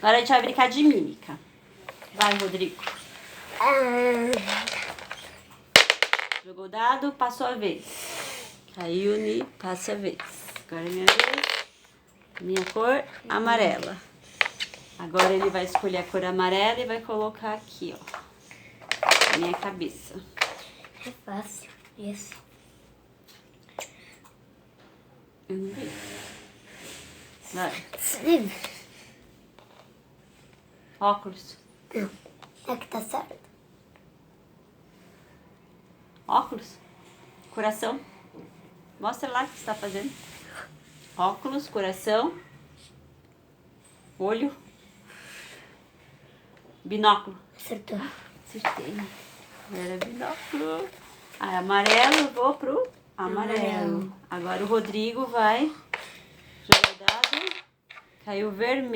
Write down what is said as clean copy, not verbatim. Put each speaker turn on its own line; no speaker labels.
Agora a gente vai brincar de mímica. Vai, Rodrigo. Jogou o dado, passou a vez. Caiu, Ni, passa a vez. Agora é minha vez. Minha cor, amarela. Agora ele vai escolher a cor amarela e vai colocar aqui, ó. Na minha cabeça.
É fácil. Esse.
Eu não vi. Vai.
Sim.
Óculos.
Não. É que tá certo.
Óculos. Coração. Mostra lá o que você tá fazendo. Óculos, coração. Olho. Binóculo.
Acertou.
Acertei. Era binóculo. Aí, amarelo, eu vou pro amarelo. Agora o Rodrigo vai jogar o dado. Caiu vermelho.